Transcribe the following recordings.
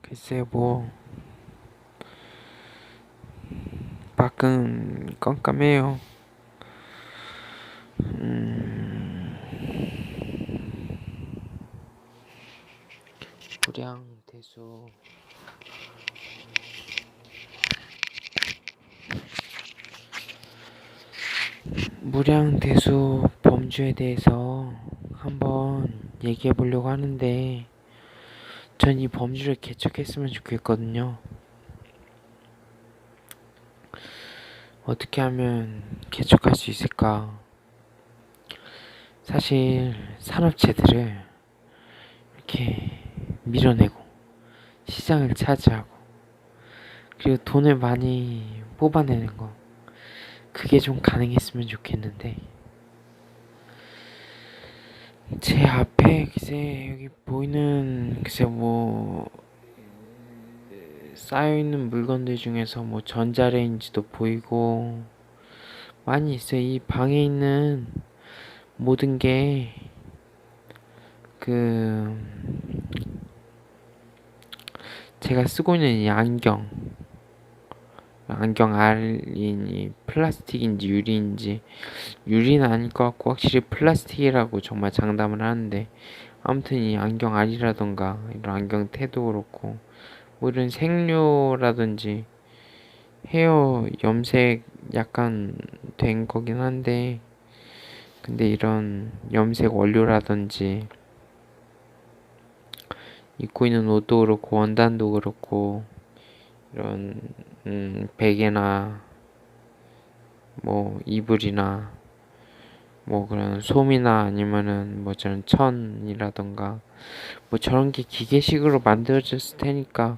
글쎄 밖은 깜깜해요. 무량대수 무량대수 범주에 대해서 한번 얘기해 보려고 하는데, 전 이 범주를 개척했으면 좋겠거든요. 어떻게 하면 개척할 수 있을까? 사실 산업체들을 이렇게 밀어내고 시장을 차지하고 그리고 돈을 많이 뽑아내는 거, 그게 좀 가능했으면 좋겠는데, 제 앞에 글쎄 여기 보이는 글쎄 쌓여있는 물건들 중에서 전자레인지도 보이고 많이 있어요. 이 방에 있는 모든 게 그 제가 쓰고 있는 이 안경 알이 플라스틱인지 유리인지, 유리는 아닐 것 같고 확실히 플라스틱이라고 정말 장담을 하는데, 아무튼 이 안경 알이라던가 이런 안경 테도 그렇고 이런 색료라든지 헤어 염색 약간 된 거긴 한데, 근데 이런 염색 원료라든지 입고 있는 옷도 그렇고 원단도 그렇고 이런 베개나 이불이나 그런 솜이나 아니면은 저런 천이라던가 저런 게 기계식으로 만들어졌을 테니까,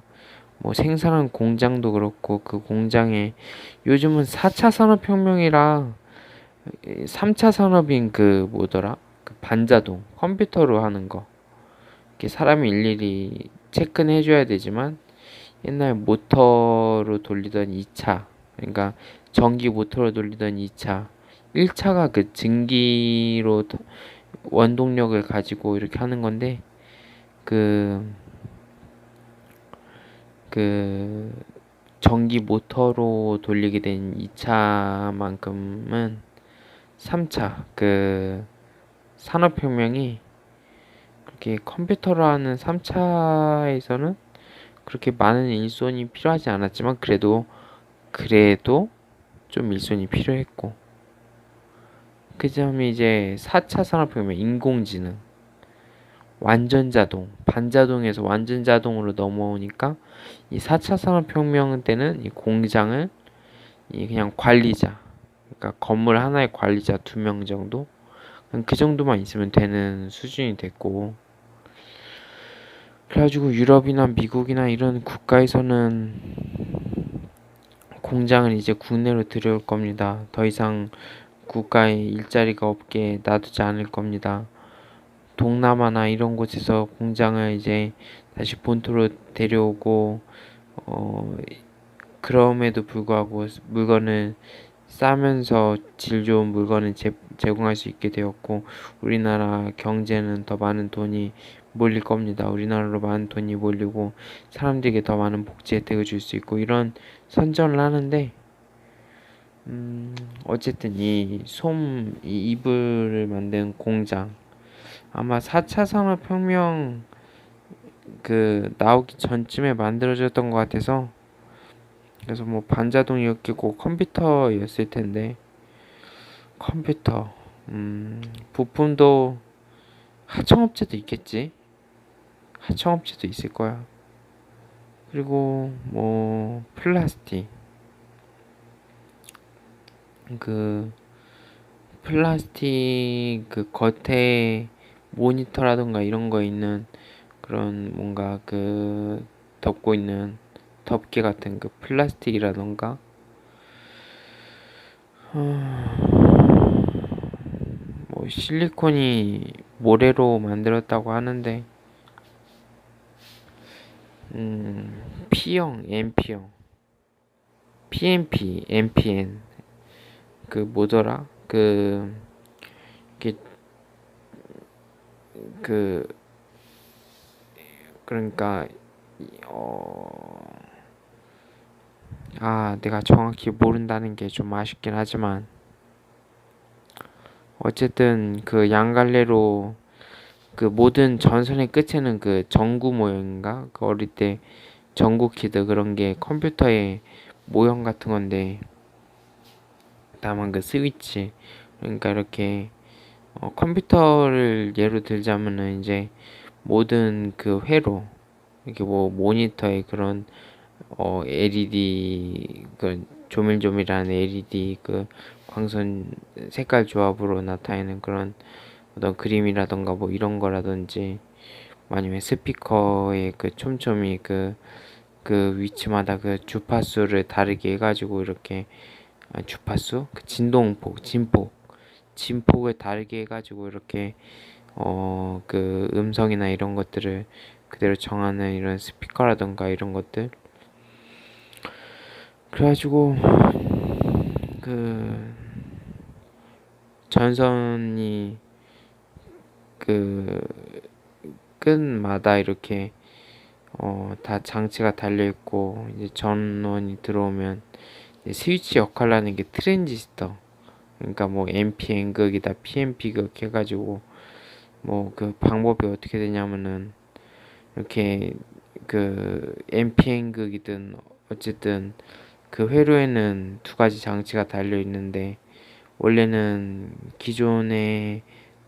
생산한 공장도 그렇고 그 공장에 요즘은 4차 산업혁명이라 3차 산업인 그 반자동 컴퓨터로 하는 거, 이렇게 사람이 일일이 체크는 해줘야 되지만, 옛날 모터로 돌리던 2차, 그러니까 전기 모터로 돌리던 2차, 1차가 그 증기로 원동력을 가지고 이렇게 하는 건데, 그, 그, 전기 모터로 돌리게 된 2차만큼은 3차, 그, 산업혁명이 그렇게 컴퓨터로 하는 3차에서는 그렇게 많은 일손이 필요하지 않았지만, 그래도 좀 일손이 필요했고, 그 점이 이제 4차 산업혁명, 인공지능, 완전 자동, 반자동에서 완전 자동으로 넘어오니까, 이 4차 산업혁명 때는 이 공장을 그냥 관리자, 그러니까 건물 하나의 관리자 2명 정도, 그 정도만 있으면 되는 수준이 됐고, 그래가지고 유럽이나 미국이나 이런 국가에서는 공장을 이제 국내로 들여올 겁니다. 더 이상 국가에 일자리가 없게 놔두지 않을 겁니다. 동남아나 이런 곳에서 공장을 이제 다시 본토로 데려오고, 어, 그럼에도 불구하고 물건을 싸면서 질 좋은 물건을 제공할 수 있게 되었고, 우리나라 경제는 더 많은 돈이 몰릴 겁니다. 우리나라로 많은 돈이 몰리고 사람들에게 더 많은 복지 혜택을 줄 수 있고, 이런 선전을 하는데, 어쨌든 이 이불을 만든 공장, 아마 4차 산업혁명 나오기 전쯤에 만들어졌던 것 같아서, 그래서 반자동이었겠고 컴퓨터였을 텐데, 컴퓨터 부품도 하청업체도 있겠지. 하청업체도 있을 거야. 그리고 플라스틱, 그 플라스틱 겉에 모니터라던가 이런 거 있는 그런 뭔가 덮고 있는 덮개 같은 플라스틱이라던가, 실리콘이 모래로 만들었다고 하는데, P형, NP형, PNP, NPN, 뭐더라? 이게 그 그러니까 내가 정확히 모른다는 게 좀 아쉽긴 하지만 어쨌든 그 양갈래로 그 모든 전선의 끝에는 그 전구 모형인가? 그 어릴 때 전구 키드 그런 게 컴퓨터의 모형 같은 건데 다만 그 스위치 그러니까 이렇게 컴퓨터를 예로 들자면은 이제 모든 그 회로 이렇게 뭐 모니터에 그런 LED 그 조밀조밀한 LED 그 광선 색깔 조합으로 나타내는 그런 어떤 그림이라던가 뭐 이런 거라든지 아니면 스피커의 그 촘촘히 그 위치마다 그 주파수를 다르게 해가지고 이렇게 주파수 그 진동폭 진폭을 다르게 해가지고 이렇게 그 음성이나 이런 것들을 그대로 정하는 이런 스피커라던가 이런 것들 그래가지고 그 전선이 그 끝마다 이렇게 다 장치가 달려 있고 이제 전원이 들어오면 이제 스위치 역할을 하는 게 트랜지스터 그러니까 뭐 MP N극이다 PNP극 해가지고 뭐 그 방법이 어떻게 되냐면은 이렇게 그 MP N극이든 어쨌든 그 회로에는 두 가지 장치가 달려 있는데 원래는 기존의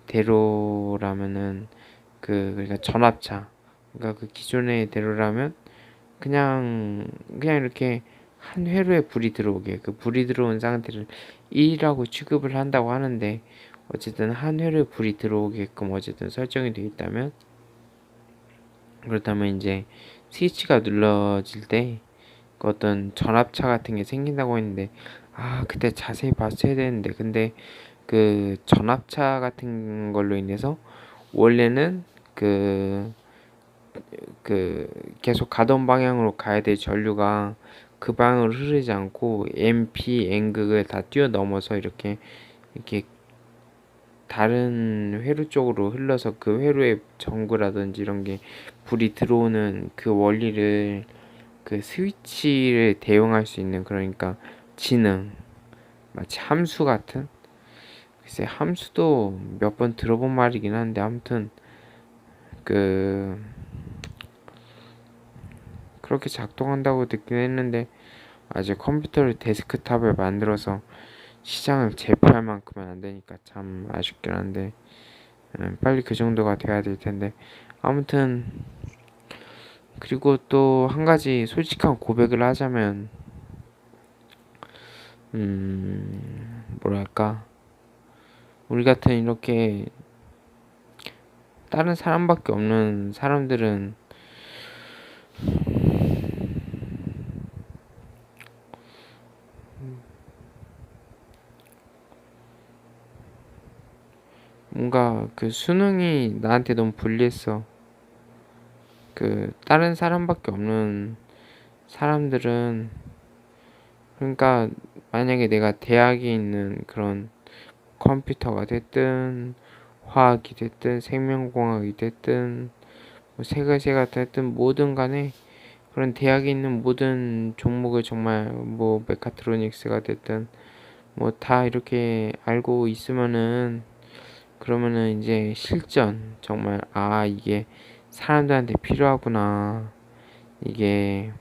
대로라면은 그러니까 전압차 그러니까 그 기존의 대로라면 그냥 이렇게 한 회로에 불이 들어오게 그 불이 들어온 상태를 1이라고 취급을 한다고 하는데 어쨌든 한 회로에 불이 들어오게끔 어쨌든 설정이 되어 있다면 그렇다면 이제 스위치가 눌러질 때 그 어떤 전압차 같은 게 생긴다고 했는데 그때 자세히 봤어야 되는데 근데 그 전압차 같은 걸로 인해서 원래는 그 계속 가던 방향으로 가야 될 전류가 그 방향으로 흐르지 않고 MP, N극을 다 뛰어넘어서 이렇게 다른 회로 쪽으로 흘러서 그 회로의 전구라든지 이런 게 불이 들어오는 그 원리를 그 스위치를 대용할 수 있는 그러니까 지능 마치 함수 같은 글쎄 함수도 몇 번 들어본 말이긴 한데 아무튼 그 그렇게 작동한다고 듣긴 했는데 아직 컴퓨터를 데스크탑을 만들어서 시장을 제패할 만큼은 안 되니까 참 아쉽긴 한데 빨리 그 정도가 돼야 될 텐데 아무튼 그리고 또 한 가지 솔직한 고백을 하자면 뭐랄까 우리 같은 이렇게 다른 사람밖에 없는 사람들은 뭔가 그 수능이 나한테 너무 불리했어. 그 다른 사람밖에 없는 사람들은 그러니까 만약에 내가 대학에 있는 그런 컴퓨터가 됐든 화학이 됐든 생명공학이 됐든 뭐 세가세가 됐든 뭐든 간에 그런 대학에 있는 모든 종목을 정말 뭐 메카트로닉스가 됐든 뭐 다 이렇게 알고 있으면은 그러면은 이제 실전 정말 이게 사람들한테 필요하구나 이게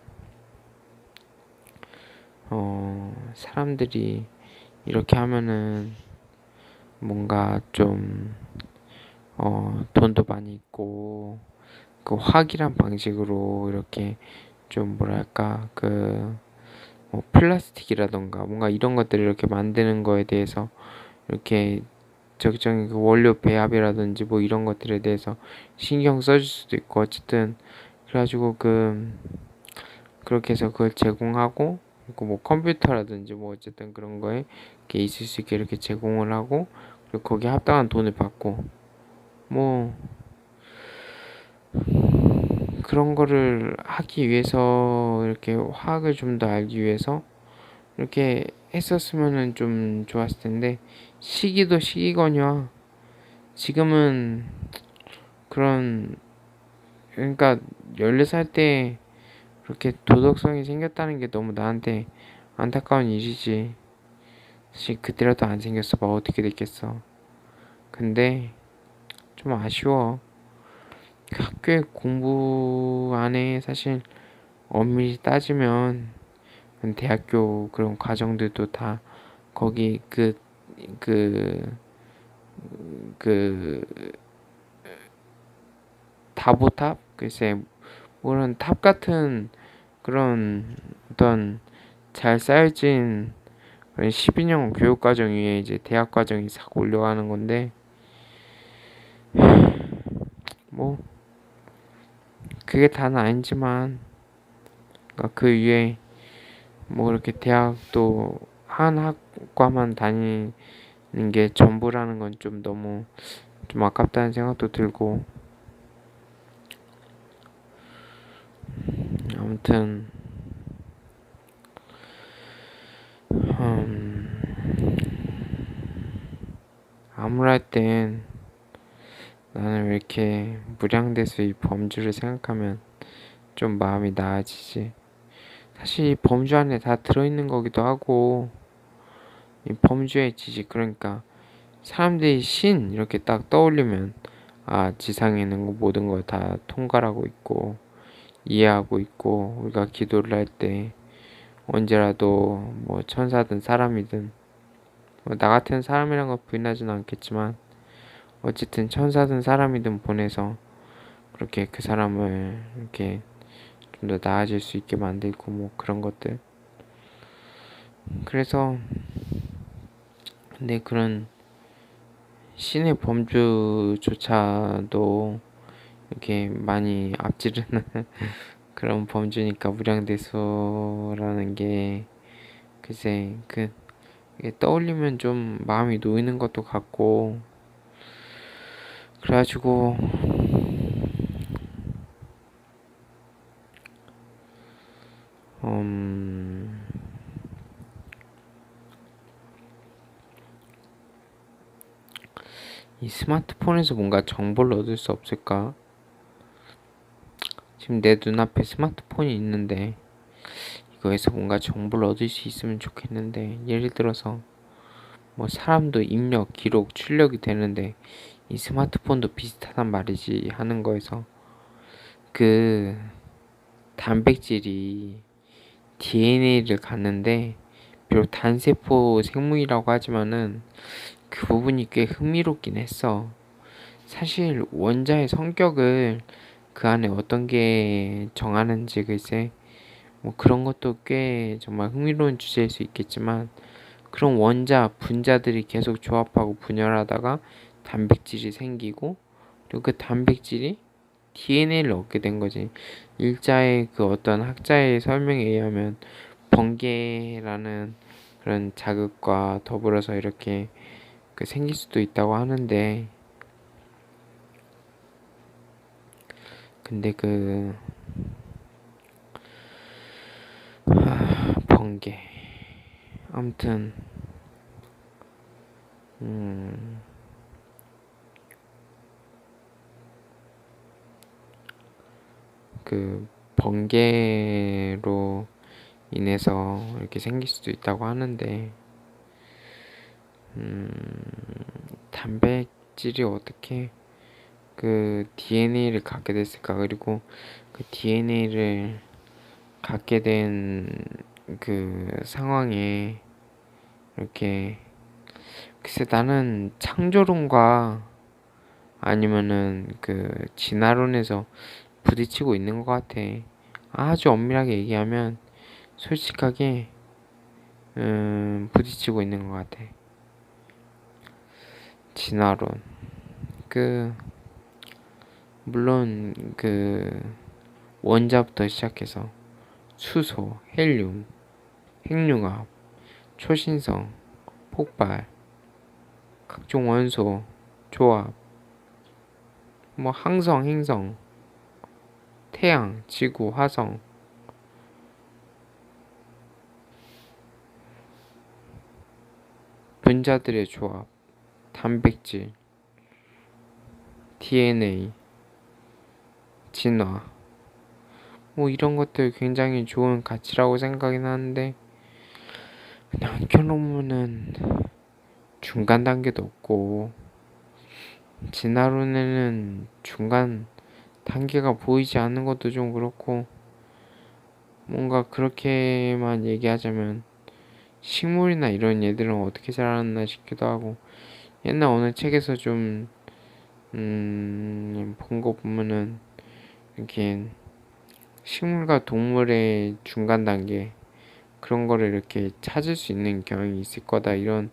사람들이 이렇게 하면은 뭔가 좀 돈도 많이 있고 그 확실한 방식으로 이렇게 좀 뭐랄까 뭐 플라스틱이라던가 뭔가 이런 것들을 이렇게 만드는 거에 대해서 이렇게 적정히 그 원료 배합이라든지 뭐 이런 것들에 대해서 신경 써줄 수도 있고 어쨌든 그래가지고 그렇게 해서 그걸 제공하고 그리고 뭐 컴퓨터라든지 뭐 어쨌든 그런 거에 이렇게 있을 수 있게 이렇게 제공을 하고 그리고 거기에 합당한 돈을 받고 뭐 그런 거를 하기 위해서 이렇게 화학을 좀 더 알기 위해서 이렇게 했었으면은 좀 좋았을 텐데 시기도 시기거니와 지금은 그런 그러니까 14살 때 그렇게 도덕성이 생겼다는 게 너무 나한테 안타까운 일이지. 사실 그때라도 안 생겼어 봐 어떻게 됐겠어. 근데 좀 아쉬워. 학교에 공부 안에 사실 엄밀히 따지면 대학교 그런 과정들도 다 거기 그, 그, 다보탑? 글쎄, 그런 탑 같은 그런 어떤 잘 쌓여진 그런 12년 교육과정 위에 이제 대학 과정이 싹 올려가는 건데, 뭐, 그게 다는 아니지만, 그러니까 그 위에 뭐 그렇게 대학도 한 학과만 다니는 게 전부라는 건 좀 너무 좀 아깝다는 생각도 들고, 아무튼, 아무랄 땐 나는 왜 이렇게 무량대수 이 범주를 생각하면 좀 마음이 나아지지. 사실 이 범주 안에 다 들어있는 거기도 하고, 이 범주의 지식, 그러니까 사람들이 신 이렇게 딱 떠올리면, 아, 지상에는 모든 걸 다 통과하고 있고, 이해하고 있고, 우리가 기도를 할 때 언제라도 뭐 천사든 사람이든, 뭐나 같은 사람이란 걸 부인하지는 않겠지만, 어쨌든 천사든 사람이든 보내서 그렇게 그 사람을 이렇게 좀 더 나아질 수 있게 만들고 뭐 그런 것들. 그래서 근데 그런 신의 범주조차도 이렇게 많이 앞지르는 그런 범주니까 무량대소라는 게 글쎄 이게 떠올리면 좀 마음이 놓이는 것도 같고 그래가지고 음, 이 스마트폰에서 뭔가 정보를 얻을 수 없을까? 지금 내 눈앞에 스마트폰이 있는데 이거에서 뭔가 정보를 얻을 수 있으면 좋겠는데 예를 들어서 뭐 사람도 입력, 기록, 출력이 되는데 이 스마트폰도 비슷하단 말이지 하는 거에서 그 단백질이 DNA를 갖는데 비록 단세포 생물이라고 하지만은 그 부분이 꽤 흥미롭긴 했어. 사실 원자의 성격을 그 안에 어떤 게 정하는지 글쎄 뭐 그런 것도 꽤 정말 흥미로운 주제일 수 있겠지만 그런 원자 분자들이 계속 조합하고 분열하다가 단백질이 생기고 그리고 그 단백질이 DNA를 얻게 된 거지. 일자의 그 어떤 학자의 설명에 의하면 번개라는 그런 자극과 더불어서 이렇게 그 생길 수도 있다고 하는데 근데 번개 아무튼 음, 그 번개로 인해서 이렇게 생길 수도 있다고 하는데 음, 단백질이 어떻게 그 DNA를 갖게 됐을까? 그리고 그 DNA를 갖게 된 그 상황에 이렇게 글쎄 나는 창조론과 아니면은 그 진화론에서 부딪히고 있는 것 같아. 아주 엄밀하게 얘기하면 솔직하게 부딪히고 있는 것 같아. 진화론 그 물론 그 원자부터 시작해서 수소, 헬륨, 핵융합, 초신성, 폭발, 각종 원소, 조합, 뭐 항성, 행성, 태양, 지구, 화성, 분자들의 조합, 단백질, DNA, 진화, 뭐 이런 것들 굉장히 좋은 가치라고 생각이 하는데 그냥 켜놓으면은 중간 단계도 없고 진화론에는 중간 단계가 보이지 않는 것도 좀 그렇고 뭔가 그렇게만 얘기하자면 식물이나 이런 얘들은 어떻게 자랐나 싶기도 하고 옛날 어느 책에서 좀 본 거 보면은 이렇게 식물과 동물의 중간 단계 그런 거를 이렇게 찾을 수 있는 경향이 있을 거다 이런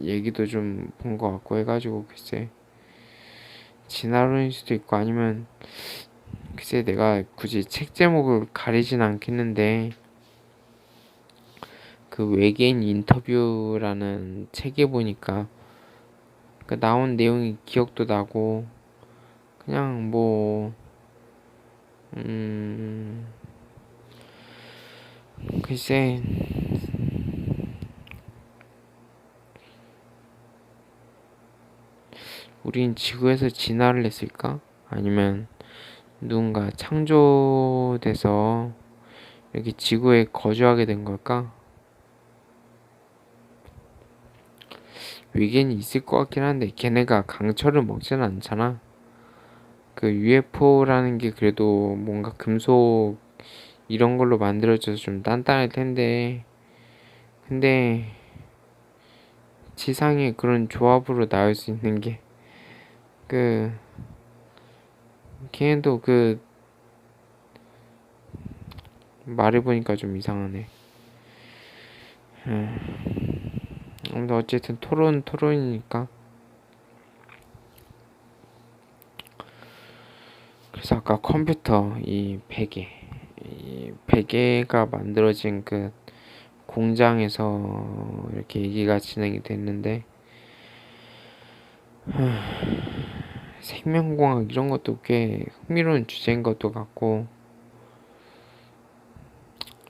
얘기도 좀 본 것 같고 해가지고 글쎄 진화론일 수도 있고 아니면 글쎄 내가 굳이 책 제목을 가리진 않겠는데 그 외계인 인터뷰라는 책에 보니까 그 나온 내용이 기억도 나고 그냥 뭐 글쎄 우린 지구에서 진화를 했을까? 아니면 누군가 창조돼서 이렇게 지구에 거주하게 된 걸까? 외계인이 있을 것 같긴 한데 걔네가 강철을 먹지는 않잖아. 그 UFO라는 게 그래도 뭔가 금속 이런 걸로 만들어져서 좀 단단할 텐데 근데 지상에 그런 조합으로 나올 수 있는 게 그 걔네도 그 말해보니까 좀 이상하네. 근데 어쨌든 토론이니까. 그래서 아까 컴퓨터 이 베개가 만들어진 그 공장에서 이렇게 얘기가 진행이 됐는데 생명공학 이런 것도 꽤 흥미로운 주제인 것도 같고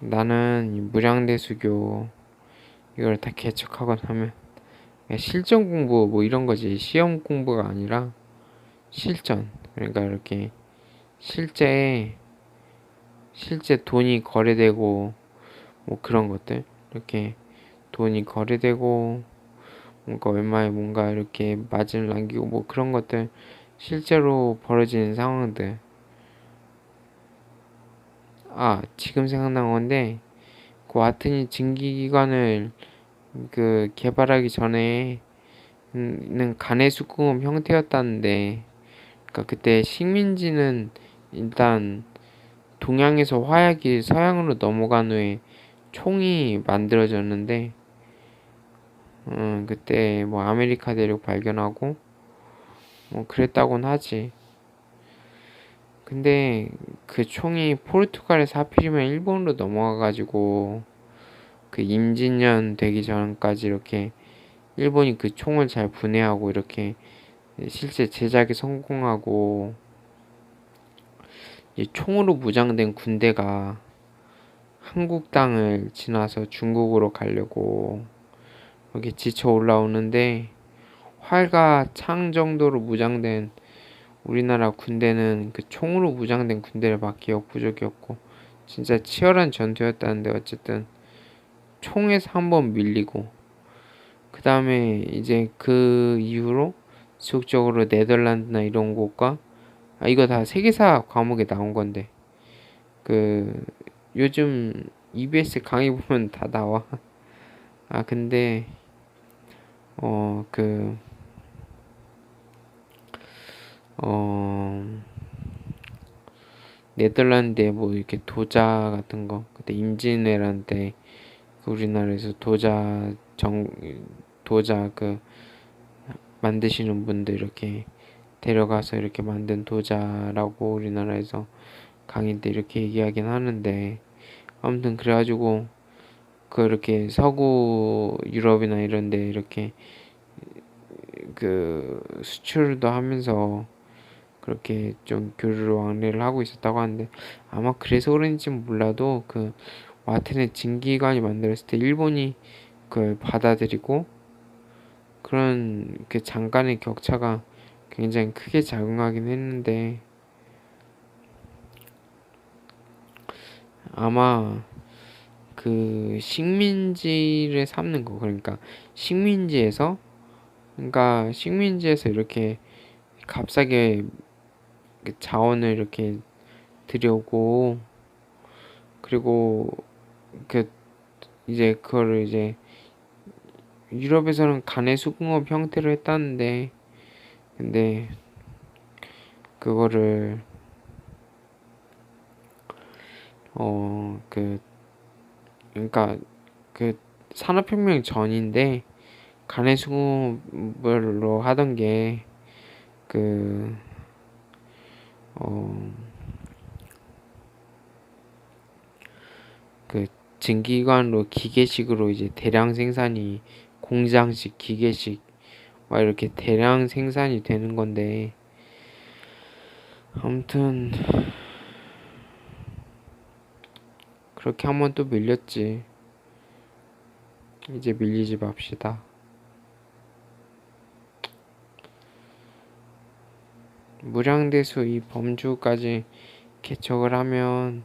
나는 이 무량대수교 이걸 다 개척하고 나면 실전 공부 뭐 이런 거지 시험 공부가 아니라 실전 그러니까 이렇게 실제 돈이 거래되고 뭐 그런 것들 이렇게 돈이 거래되고 뭔가 웬만해 뭔가 이렇게 마진을 남기고 뭐 그런 것들 실제로 벌어지는 상황들 지금 생각난 건데 그 와튼이 증기기관을 그 개발하기 전에는 간의 수공업 형태였다는데 그러니까 그때 식민지는 일단 동양에서 화약이 서양으로 넘어간 후에 총이 만들어졌는데 그때 뭐 아메리카 대륙 발견하고 뭐 그랬다곤 하지. 근데 그 총이 포르투갈에서 하필이면 일본으로 넘어가가지고 그 임진년 되기 전까지 이렇게 일본이 그 총을 잘 분해하고 이렇게 실제 제작에 성공하고 이 총으로 무장된 군대가 한국 땅을 지나서 중국으로 가려고 이렇게 지쳐 올라오는데 활과 창 정도로 무장된 우리나라 군대는 그 총으로 무장된 군대를 막기 역부족이었고 진짜 치열한 전투였다는데 어쨌든 총에서 한번 밀리고 그 다음에 이제 그 이후로 지속적으로 네덜란드나 이런 곳과 이거 다 세계사 과목에 나온 건데 그 요즘 EBS 강의 보면 다 나와. 근데 어 그 어 네덜란드에 뭐 이렇게 도자 같은 거 그때 임진왜란 때 그 우리나라에서 도자 그 만드시는 분들 이렇게 데려가서 이렇게 만든 도자라고 우리나라에서 강의 때 이렇게 얘기하긴 하는데 아무튼 그래가지고 그렇게 서구 유럽이나 이런데 이렇게 그 수출도 하면서 그렇게 좀 교류를 왕래를 하고 있었다고 하는데 아마 그래서 그런지 몰라도 그 와텐의 진기관이 만들었을 때 일본이 그걸 받아들이고 그런 그 잠깐의 격차가 굉장히 크게 작용하긴 했는데 아마 그 식민지를 삼는 거, 그러니까 식민지에서 식민지에서 이렇게 값싸게 자원을 이렇게 들여오고, 그리고 그 이제 그거를 이제 유럽에서는 간의 수공업 형태로 했다는데, 근데 그거를 그 그러니까 그 산업혁명 전인데 간의 수공업으로 하던 게 그 어 그 증기관으로 기계식으로 이제 대량 생산이 공장식 기계식 막 이렇게 대량 생산이 되는 건데, 아무튼 그렇게 한번 또 밀렸지. 이제 밀리지 맙시다. 무량대수 이 범주까지 개척을 하면,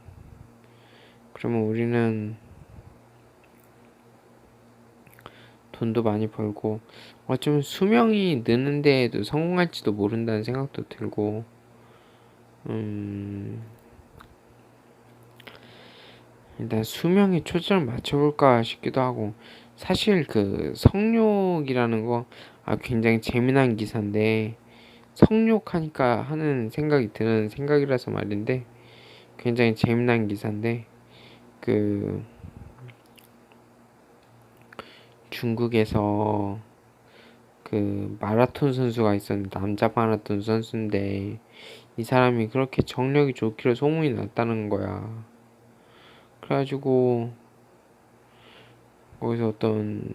그러면 우리는 돈도 많이 벌고 어쩌면 수명이 느는 데에도 성공할지도 모른다는 생각도 들고, 일단 수명에 초점을 맞춰볼까 싶기도 하고. 사실 그 성욕이라는 거 굉장히 재미난 기사인데, 성욕하니까 하는 생각이 드는 생각이라서 말인데, 굉장히 재미난 기사인데, 그 중국에서 그 마라톤 선수가 있었는데, 남자 마라톤 선수인데 이 사람이 그렇게 정력이 좋기로 소문이 났다는 거야. 그래가지고 거기서 어떤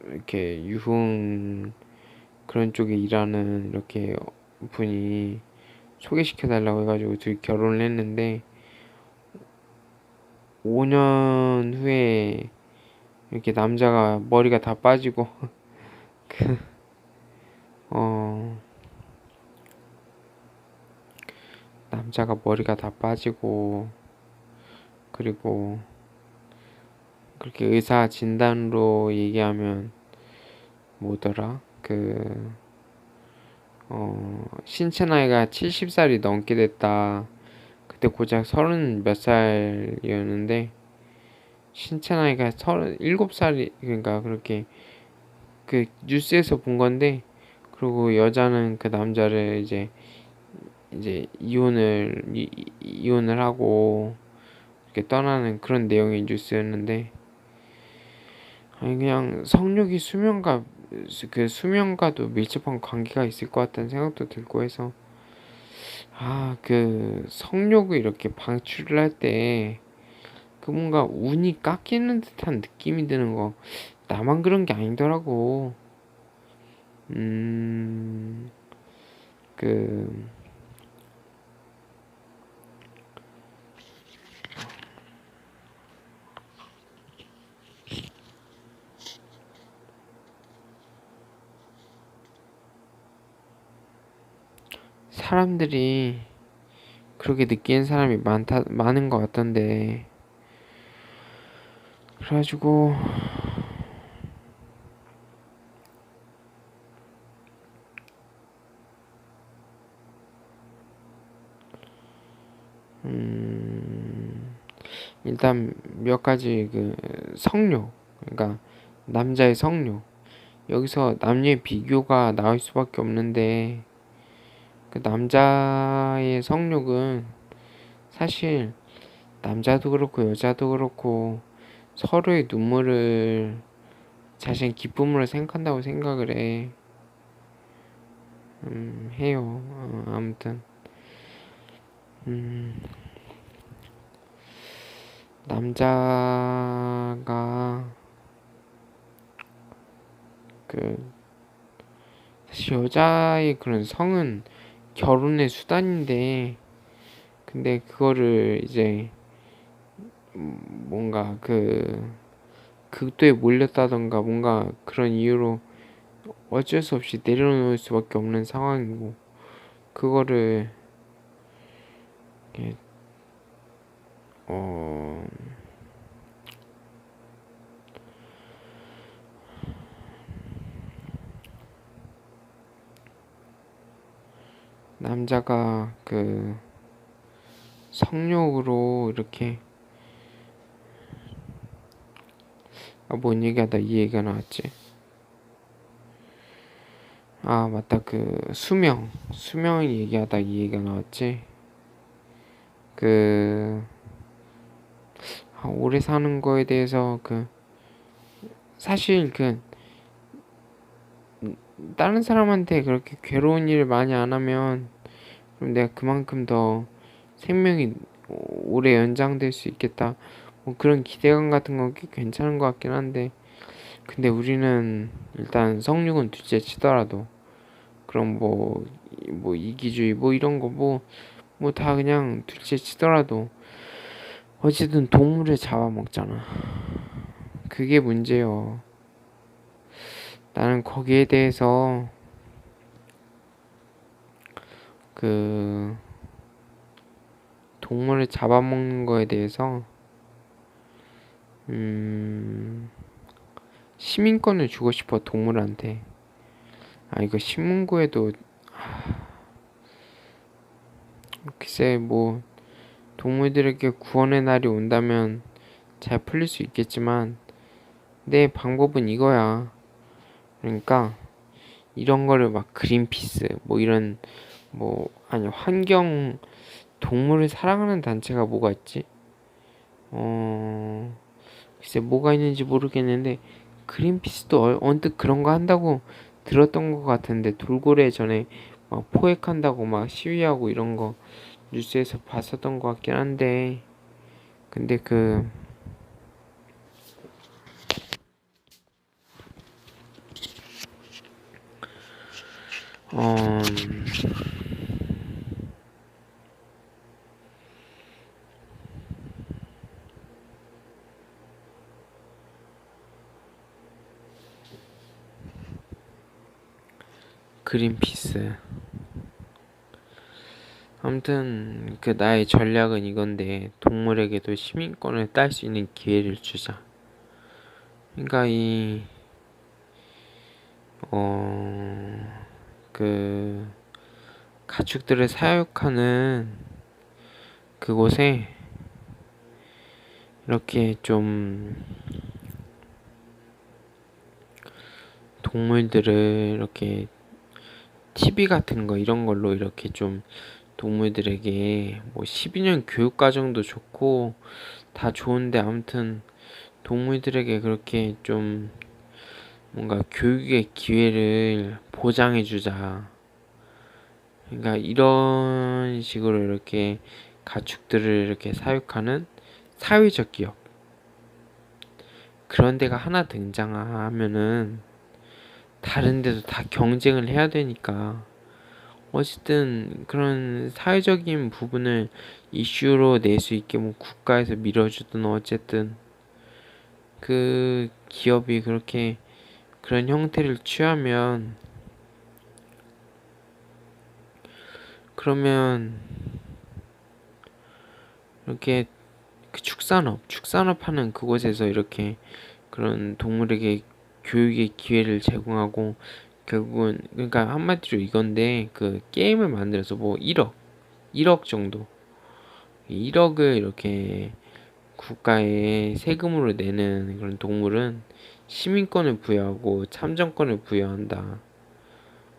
이렇게 유흥 그런 쪽에 일하는 이렇게 분이 소개시켜 달라고 해가지고 둘이 결혼을 했는데, 5년 후에 이렇게 남자가 머리가 다 빠지고 그 남자가 머리가 다 빠지고, 그리고 그렇게 의사 진단으로 얘기하면 뭐더라? 신체 나이가 70살이 넘게 됐다. 그때 고작 30 몇 살이었는데 신체 나이가 37살이, 그러니까 그렇게 그 뉴스에서 본 건데, 그리고 여자는 그 남자를 이제 이혼을 하고 이렇게 떠나는 그런 내용의 뉴스였는데, 아니 그냥 성욕이 수명과도 밀접한 관계가 있을 것 같다는 생각도 들고 해서, 그 성욕을 이렇게 방출을 할 때 그 뭔가 운이 깎이는 듯한 느낌이 드는 거, 나만 그런 게 아니더라고. 그 사람들이 그렇게 느끼는 사람이 많은 것 같던데, 그래가지고 일단 몇 가지 그 성욕, 그러니까 남자의 성욕, 여기서 남녀의 비교가 나올 수밖에 없는데, 그 남자의 성욕은 사실 남자도 그렇고 여자도 그렇고 서로의 눈물을 자신의 기쁨으로 생각한다고 생각을 해요. 아무튼 남자가 그 사실 여자의 그런 성은 결혼의 수단인데, 근데 그거를 이제 뭔가 극도에 몰렸다던가 뭔가 그런 이유로 어쩔 수 없이 내려놓을 수밖에 없는 상황이고, 그거를 어, 남자가 그 성욕으로 이렇게 뭔 얘기하다 이 얘기가 나왔지. 아 맞다, 그 수명을 얘기하다 이 얘기가 나왔지. 그 오래 사는 거에 대해서 그 사실 그 다른 사람한테 그렇게 괴로운 일을 많이 안 하면 그럼 내가 그만큼 더 생명이 오래 연장될 수 있겠다, 뭐 그런 기대감 같은 건 꽤 괜찮은 것 같긴 한데, 근데 우리는 일단 성욕은 둘째 치더라도 그럼 뭐 이기주의 뭐 이런 거 뭐 다 그냥 둘째 치더라도 어쨌든 동물을 잡아먹잖아. 그게 문제요. 나는 거기에 대해서 그 동물을 잡아먹는 거에 대해서 시민권을 주고 싶어, 동물한테. 이거 신문고에도 글쎄 뭐 동물들에게 구원의 날이 온다면 잘 풀릴 수 있겠지만 내 방법은 이거야. 그러니까 이런 거를 막 그린피스 뭐 이런 뭐 아니 환경 동물을 사랑하는 단체가 뭐가 있지? 글쎄 뭐가 있는지 모르겠는데 그린피스도 언뜻 그런 거 한다고 들었던 것 같은데, 돌고래 전에 막 포획한다고 막 시위하고 이런 거 뉴스에서 봤었던 것 같긴 한데, 근데 어, 그린피스. 아무튼 그 나의 전략은 이건데, 동물에게도 시민권을 딸 수 있는 기회를 주자. 그러니까 그 가축들을 사육하는 그곳에 이렇게 좀 동물들을 이렇게 TV 같은 거 이런 걸로 이렇게 좀 동물들에게 뭐 12년 교육 과정도 좋고 다 좋은데, 아무튼 동물들에게 그렇게 좀 뭔가 교육의 기회를 보장해 주자. 그러니까 이런 식으로 이렇게 가축들을 이렇게 사육하는 사회적 기업, 그런 데가 하나 등장하면은 다른 데도 다 경쟁을 해야 되니까, 어쨌든 그런 사회적인 부분을 이슈로 낼 수 있게 뭐 국가에서 밀어주든 어쨌든 그 기업이 그렇게 그런 형태를 취하면, 그러면 이렇게 그 축산업 하는 그곳에서 이렇게 그런 동물에게 교육의 기회를 제공하고, 결국은 그러니까 한마디로 이건데, 그 게임을 만들어서 뭐 1억 정도, 1억을 이렇게 국가에 세금으로 내는 그런 동물은 시민권을 부여하고 참정권을 부여한다.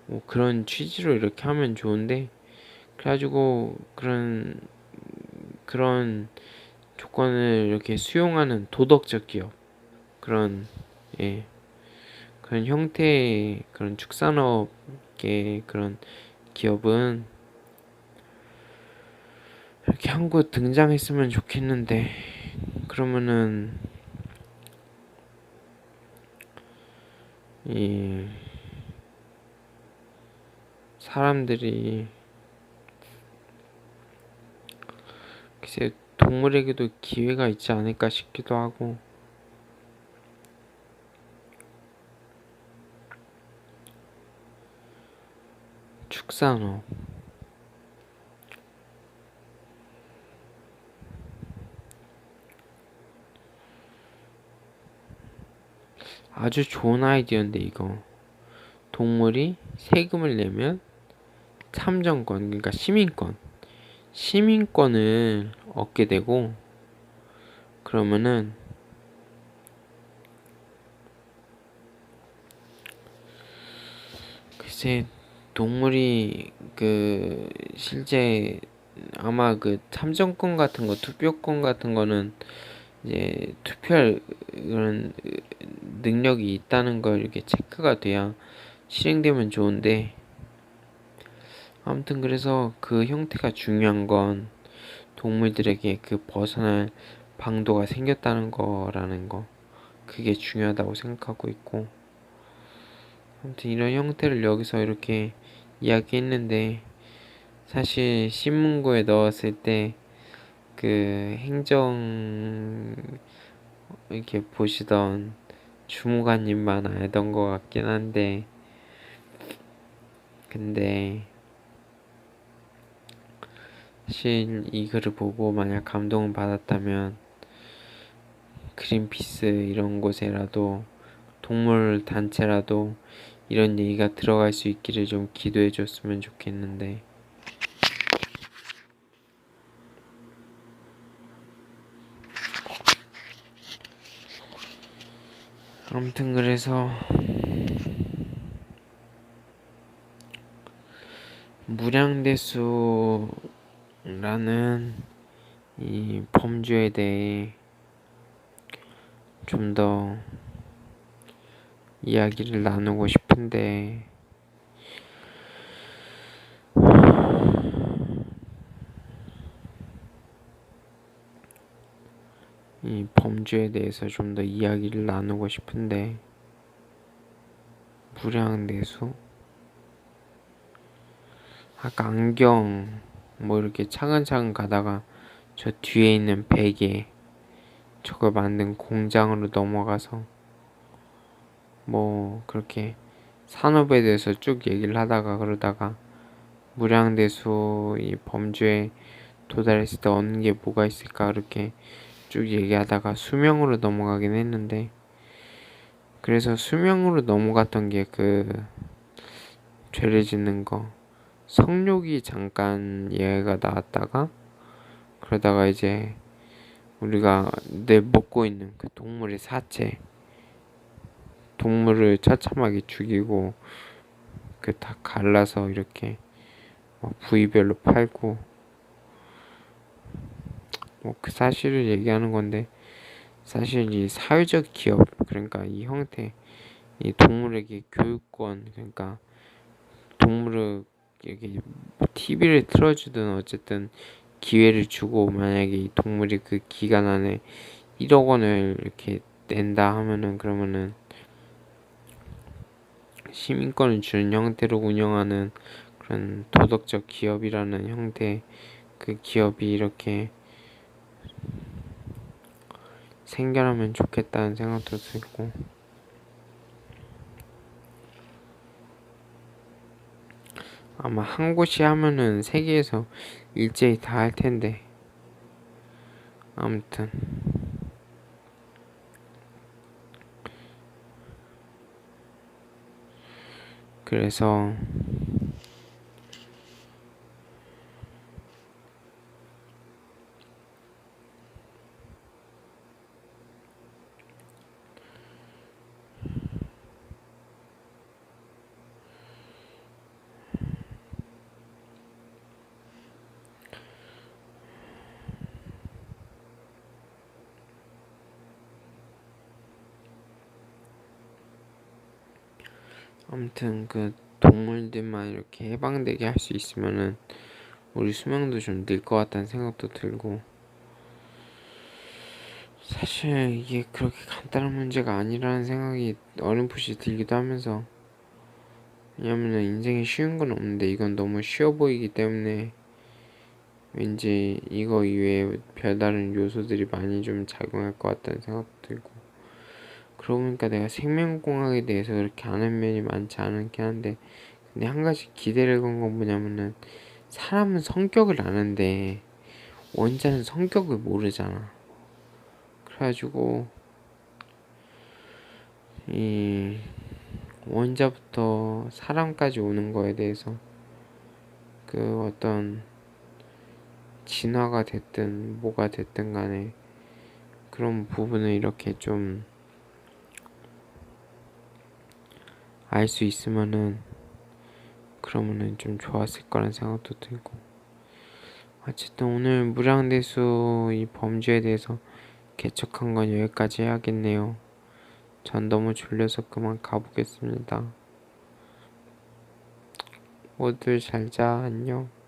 뭐 그런 취지로 이렇게 하면 좋은데, 그래가지고 그런 조건을 이렇게 수용하는 도덕적 기업, 그런 예 그런 형태의 그런 축산업계 그런 기업은 이렇게 한 곳 등장했으면 좋겠는데, 그러면은 이 사람들이 글쎄 동물에게도 기회가 있지 않을까 싶기도 하고. 축산업 아주 좋은 아이디어인데 이거. 동물이 세금을 내면 참정권, 그러니까 시민권을 얻게 되고, 그러면은 글쎄, 동물이 실제 아마 참정권 같은 거, 투표권 같은 거는 이제 투표할 그런 능력이 있다는 걸 이렇게 체크가 돼야 실행되면 좋은데, 아무튼 그래서 그 형태가 중요한 건 동물들에게 벗어날 방도가 생겼다는 거라는 거, 그게 중요하다고 생각하고 있고, 아무튼 이런 형태를 여기서 이렇게 이야기했는데, 사실 신문고에 넣었을 때 행정 이렇게 보시던 주무관님만 알던 것 같긴 한데, 근데 사실 이 글을 보고 만약 감동을 받았다면 그린피스 이런 곳에라도, 동물 단체라도 이런 얘기가 들어갈 수 있기를 좀 기도해 줬으면 좋겠는데, 아무튼 그래서 무량대수라는 이 범죄에 대해 좀 더 이야기를 나누고 싶은데, 이 범죄에 대해서 좀 더 이야기를 나누고 싶은데, 무량대수? 아까 안경 이렇게 차근차근 가다가 저 뒤에 있는 베개, 저걸 만든 공장으로 넘어가서 그렇게 산업에 대해서 쭉 얘기를 하다가, 그러다가 무량대수 이 범죄에 도달했을 때 얻는 게 뭐가 있을까, 그렇게 쭉 얘기하다가 수명으로 넘어가긴 했는데, 그래서 수명으로 넘어갔던 게 죄를 짓는 거, 성욕이 잠깐 얘가 나왔다가, 그러다가 이제 우리가 내 먹고 있는 동물의 사체, 동물을 처참하게 죽이고 다 갈라서 이렇게 부위별로 팔고, 그 사실을 얘기하는 건데, 사실 이 사회적 기업, 그러니까 이 형태, 이 동물에게 교육권, 그러니까 동물을 이렇게 TV를 틀어주든 어쨌든 기회를 주고, 만약에 이 동물이 그 기간 안에 1억 원을 이렇게 낸다 하면은, 그러면은 시민권을 주는 형태로 운영하는 그런 도덕적 기업이라는 형태, 그 기업이 이렇게 생겨나면 좋겠다는 생각도 들고, 아마 한 곳이 하면은 세계에서 일제히 다 할 텐데, 아무튼 그래서 동물들만 이렇게 해방되게 할 수 있으면은 우리 수명도 좀 늘 것 같다는 생각도 들고, 사실 이게 그렇게 간단한 문제가 아니라는 생각이 어렴풋이 들기도 하면서, 왜냐면은 인생에 쉬운 건 없는데 이건 너무 쉬워 보이기 때문에 왠지 이거 이외에 별다른 요소들이 많이 좀 작용할 것 같다는 생각도 들고, 그러고 보니까 내가 생명공학에 대해서 그렇게 아는 면이 많지 않긴 한데, 근데 한 가지 기대를 건 건 뭐냐면은, 사람은 성격을 아는데 원자는 성격을 모르잖아. 그래가지고 이 원자부터 사람까지 오는 거에 대해서 그 어떤 진화가 됐든 뭐가 됐든 간에 그런 부분을 이렇게 좀 알 수 있으면은 그러면은 좀 좋았을 거란 생각도 들고, 어쨌든 오늘 무량대수 이 범주에 대해서 개척한 건 여기까지 해야겠네요. 전 너무 졸려서 그만 가보겠습니다. 모두 잘 자. 안녕.